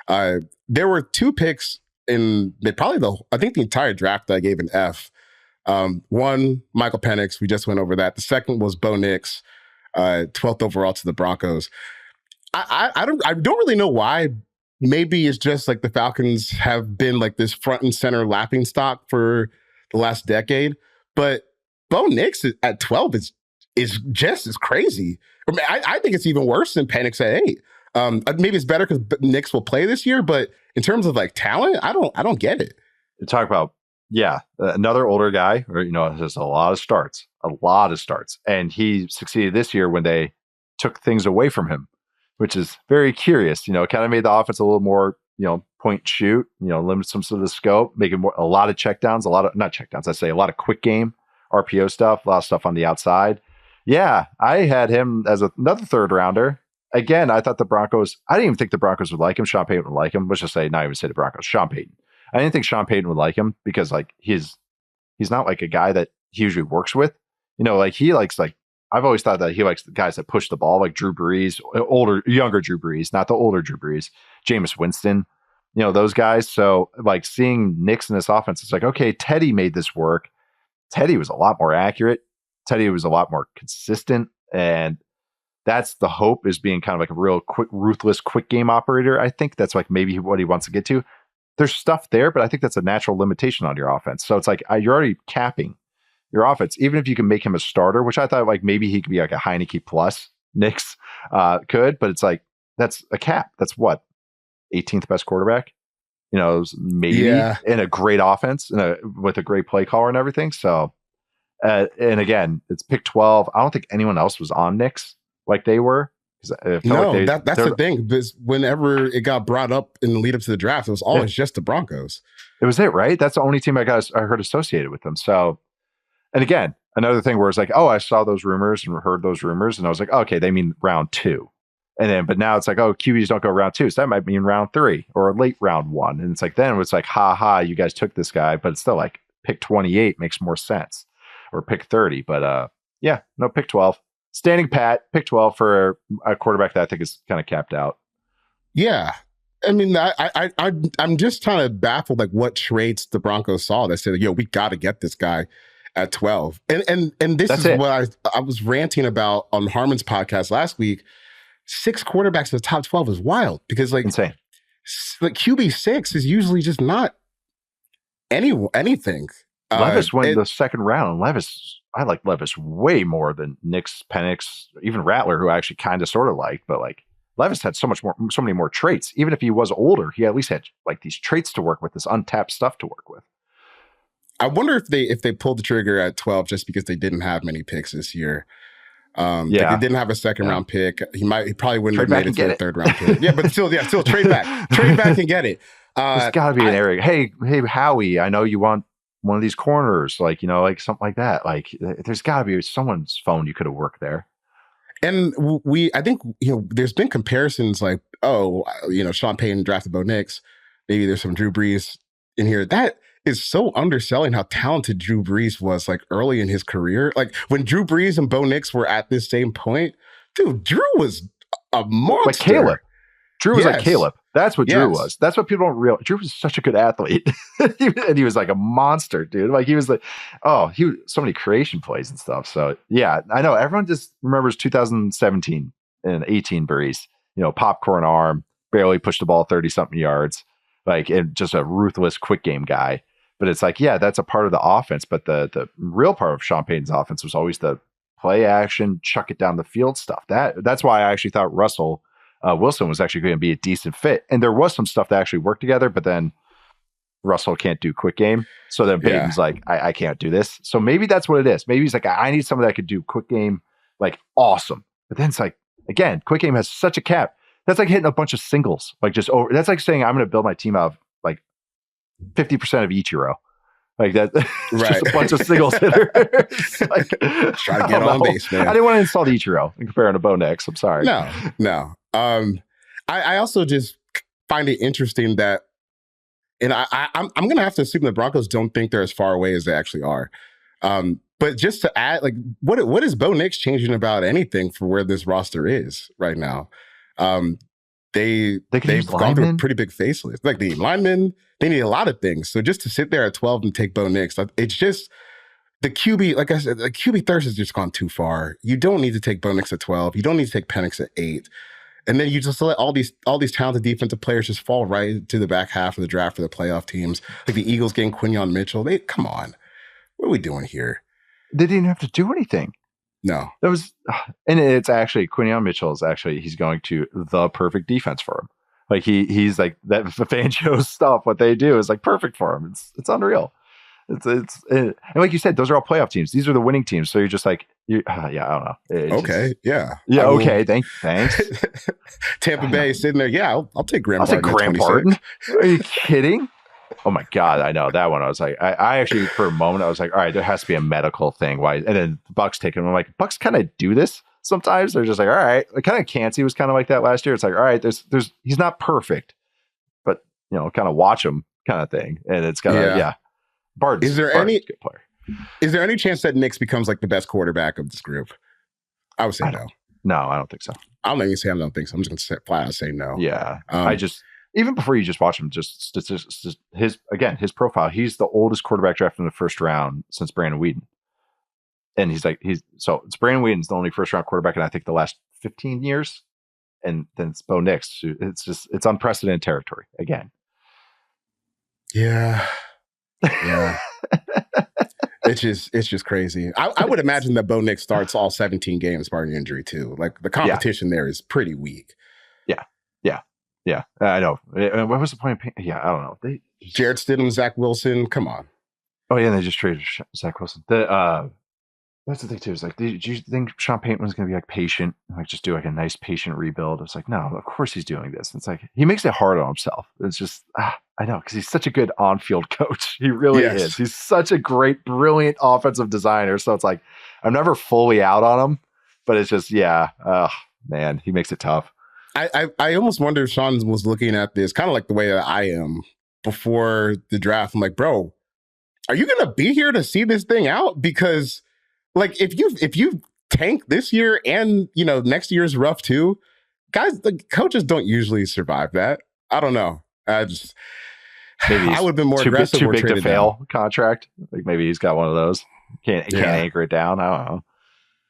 but there were 2 picks in I think the entire draft that I gave an F. One, Michael Penix. We just went over that. The second was Bo Nix, 12th overall to the Broncos. I don't really know why. Maybe it's just like the Falcons have been like this front and center laughing stock for the last decade. But Bo Nix at 12 is just as crazy. I mean, I think it's even worse than Penix at 8. Maybe it's better because Nix will play this year, but in terms of like talent, I don't get it. You talk about another older guy, or has a lot of starts, and he succeeded this year when they took things away from him, which is very curious. Kind of made the offense a little more point shoot, limit some sort of scope, making a lot of checkdowns, a lot of quick game RPO stuff, a lot of stuff on the outside. Yeah, I had him as another 3rd rounder. Again, I thought the Broncos, I didn't even think the Broncos would like him. Sean Payton would like him. Let's just say, not even say the Broncos, Sean Payton. I didn't think Sean Payton would like him because like he's not like a guy that he usually works with. Like he likes I've always thought that he likes the guys that push the ball, like Drew Brees, younger Drew Brees, not the older Drew Brees, Jameis Winston, those guys. So like seeing Nix in this offense, it's like, okay, Teddy made this work. Teddy was a lot more accurate. Teddy was a lot more consistent. And that's the hope, is being kind of like a real quick, ruthless, quick game operator. I think that's like maybe what he wants to get to. There's stuff there, but I think that's a natural limitation on your offense. So it's like you're already capping your offense, even if you can make him a starter, which I thought like maybe he could be like a Heineke plus Nix could, but it's like that's a cap. That's what, 18th best quarterback, maybe in a great offense with a great play caller and everything. So, and again, it's pick 12. I don't think anyone else was on Nix like they were. That's the thing. Because whenever it got brought up in the lead up to the draft, it was always just the Broncos. It was it, right? That's the only team I heard associated with them. So, and again, another thing where it's like, oh, I saw those rumors and heard those rumors, and I was like, okay, they mean round 2. But now it's like, oh, QBs don't go round 2, so that might mean round 3 or late round 1. And it's like, then it's like, ha, you guys took this guy, but it's still like pick 28 makes more sense, or pick 30. But pick 12. Standing pat, pick 12 for a quarterback that I think is kind of capped out. Yeah. I mean, I'm just kind of baffled, like what traits the Broncos saw that said, we got to get this guy at 12. And this is what I was ranting about on Harmon's podcast last week. 6 quarterbacks in the top 12 is wild, because like insane. Like QB 6 is usually just not anything. Levis went the 2nd round. I like Levis way more than Nix, Penix, even Rattler, who I actually kind of sort of liked, but like Levis had so many more traits. Even if he was older, he at least had like these traits to work with, this untapped stuff to work with. I wonder if they pulled the trigger at 12 just because they didn't have many picks this year. Like they didn't have a 2nd round pick. He probably wouldn't have made it to the 3rd round pick. Yeah, but still trade back and get it. There's got to be an area. Hey, Howie, I know you want one of these corners, like something like that. Like there's got to be someone's phone you could have worked there. And I think there's been comparisons like, Sean Payton drafted Bo Nix. Maybe there's some Drew Brees in here. That is so underselling how talented Drew Brees was like early in his career. Like when Drew Brees and Bo Nix were at this same point, dude, Drew was a monster. Like Caleb. Drew was like Caleb. That's what Drew was. That's what people don't realize. Drew was such a good athlete. And he was like a monster, dude. Like he was like, so many creation plays and stuff. So yeah, I know everyone just remembers 2017 and 18 Brees, popcorn arm, barely pushed the ball 30 something yards, like, and just a ruthless quick game guy. But it's like, yeah, that's a part of the offense. But the real part of Sean Payton's offense was always the play action, chuck it down the field stuff. That's why I actually thought Russell Wilson was actually going to be a decent fit. And there was some stuff that actually worked together, but then Russell can't do quick game. So then Payton's like, I can't do this. So maybe that's what it is. Maybe he's like, I need someone that could do quick game, like awesome. But then it's like, again, quick game has such a cap. That's like hitting a bunch of singles. Like just over. That's like saying I'm going to build my team out of like 50% of Ichiro. Like that, just a bunch of singles hitters. Like, try to get on base, man. I didn't want to install the Ichiro and compare him to Bo Nix. I'm sorry. No. I also just find it interesting that, and I'm going to have to assume the Broncos don't think they're as far away as they actually are. But just to add, like, what is Bo Nix changing about anything for where this roster is right now? they've use gone through a linemen? pretty big facelift. Like the linemen, they need a lot of things. So just to sit there at 12 and take Bo Nix, it's just the QB. Like I said, the QB thirst has just gone too far. You don't need to take Bo Nix at 12. You don't need to take Penix at 8. And then you just let all these talented defensive players just fall right to the back half of the draft for the playoff teams. Like the Eagles getting Quinyon Mitchell. Come on. What are we doing here? They didn't have to do anything. No. That was, and it's actually, Quinyon Mitchell is actually, he's going to the perfect defense for him. Like he's like that Fangio stuff. What they do is like perfect for him. It's unreal. And like you said, those are all playoff teams. These are the winning teams. So you're just like, yeah, I don't know. Okay, yeah. Okay. Thanks. Tampa Bay sitting there. Yeah, I'll take Graham. I'll take Graham Barton. Are you kidding? Oh my God, I know that one. I was like, I actually for a moment I was like, all right, there has to be a medical thing. Why? And then the Bucks take him. I'm like, Bucks kind of do this sometimes. They're just like, all right. Like kind of Cansey was kind of like that last year. It's like, all right, there's he's not perfect, but kind of watch him kind of thing. And it's kind of yeah. Barton's a good player. Is there any chance that Nix becomes like the best quarterback of this group? I would say no. No, I don't think so. I'm not even saying I don't think so. I'm just going to flat out say no. Yeah, even before you just watch him, just his profile. He's the oldest quarterback drafted in the first round since Brandon Weeden, and it's Brandon Weeden's the only first round quarterback in I think the last 15 years, and then it's Bo Nix. It's unprecedented territory again. Yeah. It's just crazy. I would imagine that Bo Nix starts all 17 games barring injury too. Like the competition there is pretty weak. Yeah. I know. What was the point? I don't know. Jared Stidham, Zach Wilson. Come on. Oh yeah, and they just traded Zach Wilson. That's the thing too. Is like, do you think Sean Payton was going to be like patient, like just do like a nice patient rebuild? It's like, no, of course he's doing this. It's like he makes it hard on himself. It's just I know, because he's such a good on-field coach. He really is. He's such a great, brilliant offensive designer. So it's like I'm never fully out on him, but it's just man, he makes it tough. I almost wonder if Sean was looking at this kind of like the way that I am before the draft. I'm like, bro, are you going to be here to see this thing out? Because like if you tank this year and next year's rough too, guys, the coaches don't usually survive that. I don't know. I would have been more aggressive. Too big to fail contract. Like maybe he's got one of those. Can't anchor it down. I don't know.